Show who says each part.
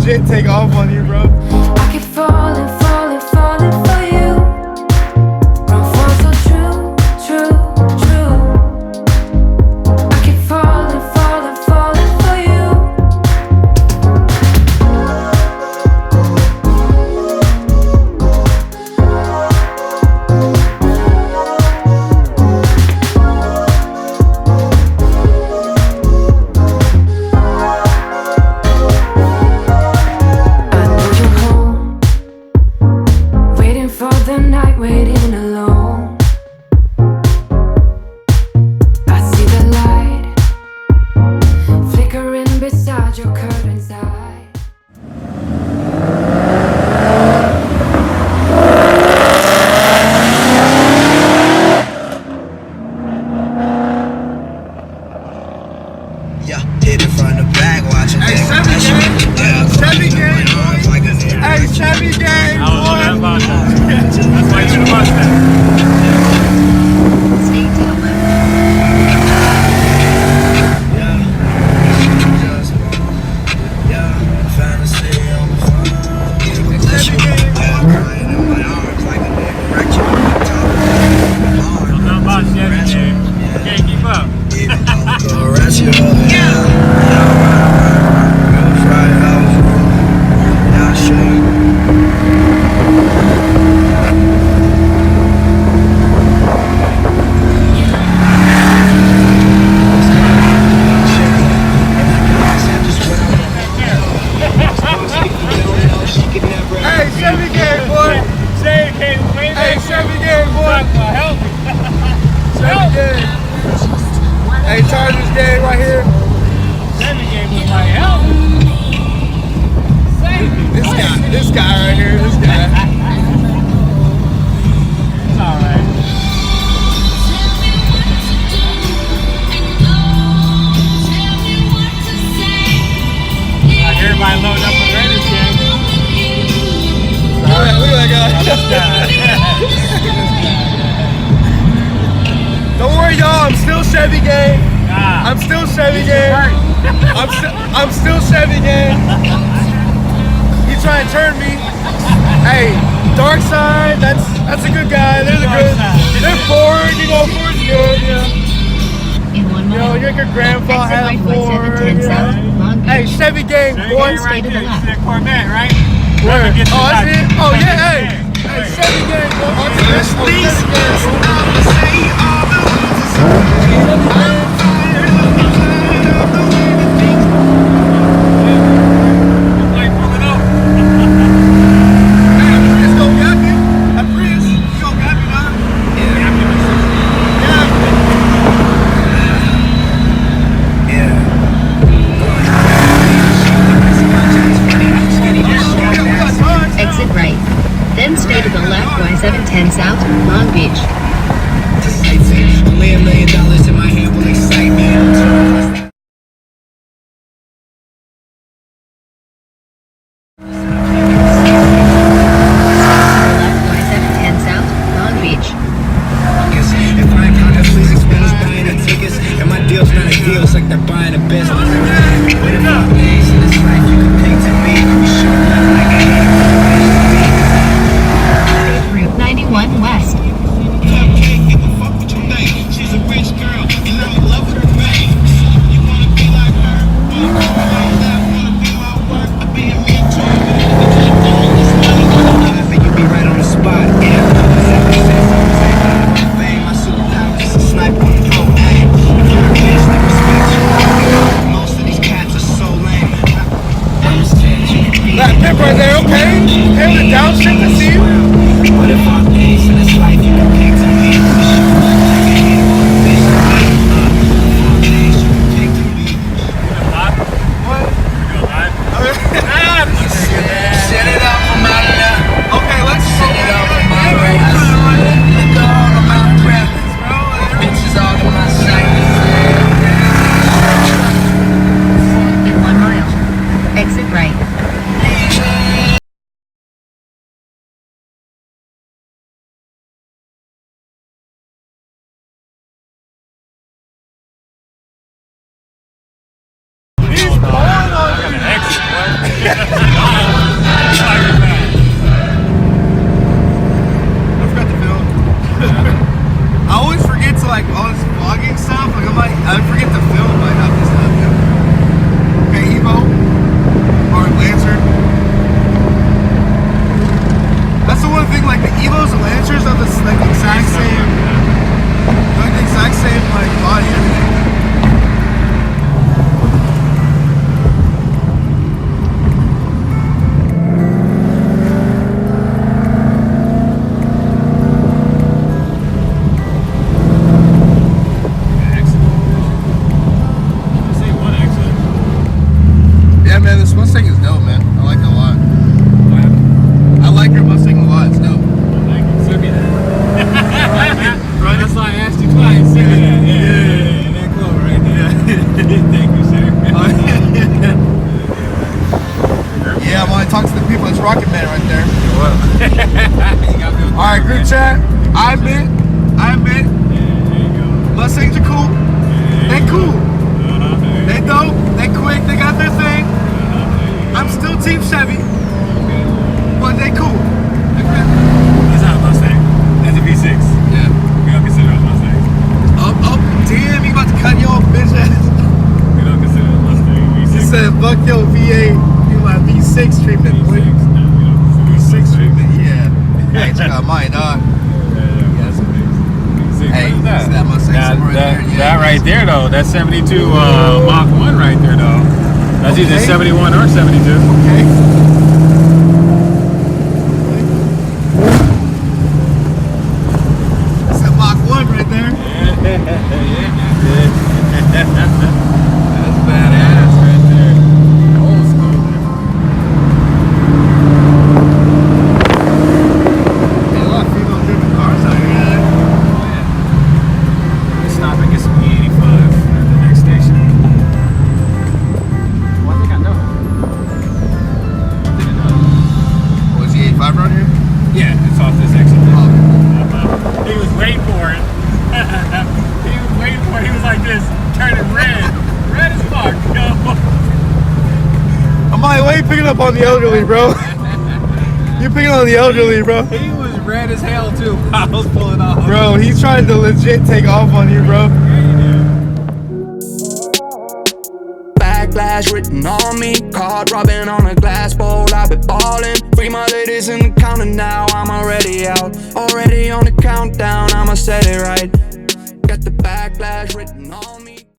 Speaker 1: shit take off on you, bro.
Speaker 2: I keep falling, falling, falling for you. Wrong fall so true, true, true. I keep falling, falling, falling for you. I know you're home, waiting for the night, waiting alone. I see the light flickering beside your curtain's eye.
Speaker 3: Yeah, hit it from the back, watching.
Speaker 1: Hey, Chevy gang. Chevy gang, boy. Hey, Chevy gang,
Speaker 4: I was on that
Speaker 1: boy.
Speaker 4: about that. That's why you're in the Mustang. I'm not about Chevy gang. Can't keep up.
Speaker 1: Hey, Chevy gang, boy.
Speaker 4: Say it came way
Speaker 1: Hey,
Speaker 4: back.
Speaker 1: Chevy gang, boy.
Speaker 4: Help me.
Speaker 1: Chevy gang. Hey, Chargers gang right here.
Speaker 4: Chevy gang was like, help me. Save me.
Speaker 1: This guy right here, this guy.
Speaker 4: It's alright. I hear everybody loading up the Raiders gang.
Speaker 1: Look at that guy. Don't worry, y'all. I'm still Chevy gang.
Speaker 4: Nah.
Speaker 1: I'm still Chevy gang. I'm still Chevy gang. He trying to turn me. Hey, dark side. That's a good guy. They're the good. They're Ford. You know, Ford's good. You know, your good grandpa had a Ford. You know. Hey, Chevy gang,
Speaker 4: Chevy
Speaker 1: boy.
Speaker 4: gang right there. You see that Corvette, right?
Speaker 1: Where?
Speaker 4: Never get
Speaker 1: Oh,
Speaker 4: the
Speaker 1: that's it.
Speaker 4: shot.
Speaker 1: Oh yeah. Hey, hey, Chevy gang, boy. Oh, Chevy gang.
Speaker 4: Like pulling up.
Speaker 1: Let's go, Gappy. That Prius. You go, Gappy, now.
Speaker 5: Exit right. Then stay to the left, Y710 South, Long Beach.
Speaker 3: Only $1 million in my hand will excite me.
Speaker 5: Y710 South, Long Beach.
Speaker 3: If I ain't pocket, please explain us buying the tickets. And my deal's not a deal, it's like they're buying a business. What if I'm things in this life you can pay to be? You should love like I am.
Speaker 5: Route 91 West.
Speaker 3: Cupcake, give a fuck what you think. She's a rich girl, and I'm in love with her face.
Speaker 1: I admit, Mustangs are cool. They cool. They dope. They quick. They got their thing. I'm still Team Chevy, but they cool.
Speaker 4: That's not a Mustang. That's a V6.
Speaker 1: Yeah.
Speaker 4: We don't consider it a Mustang.
Speaker 1: Oh, damn, you about to cut your bitch ass.
Speaker 4: We don't consider it a Mustang. V6.
Speaker 1: You said, fuck your V8, you my V6 treatment, boy. V6 treatment, yeah. Hey, check out mine, dog. Hey,
Speaker 4: that?
Speaker 1: that Mustang somewhere there. Yeah,
Speaker 4: that right there, though. That's 72 Mach 1 right there, though. That's either 71 or 72.
Speaker 1: Okay. That's a Mach 1 right there.
Speaker 4: That's badass right there. Old school there.
Speaker 1: Hey, a lot of female-driven cars out here.
Speaker 4: Let's stop and get some E85 at the next station. Well, I think I know.
Speaker 1: Was the 85 around here?
Speaker 4: Yeah, it's off this exit.
Speaker 1: Oh.
Speaker 4: He was waiting for it. He was waiting for it. He was like this, turning red. Red as fuck.
Speaker 1: I'm on my way picking up on the elderly, bro. You're picking on the elderly, bro.
Speaker 4: He was red as hell, too. I was pulling off.
Speaker 1: Bro, he's trying to legit take off on you, bro.
Speaker 6: Backlash written on me, caught robbing on a glass bowl. I've been ballin', free my ladies in the counter now. I'm already out, already on the countdown. I'ma set it right. Got the backlash written on me.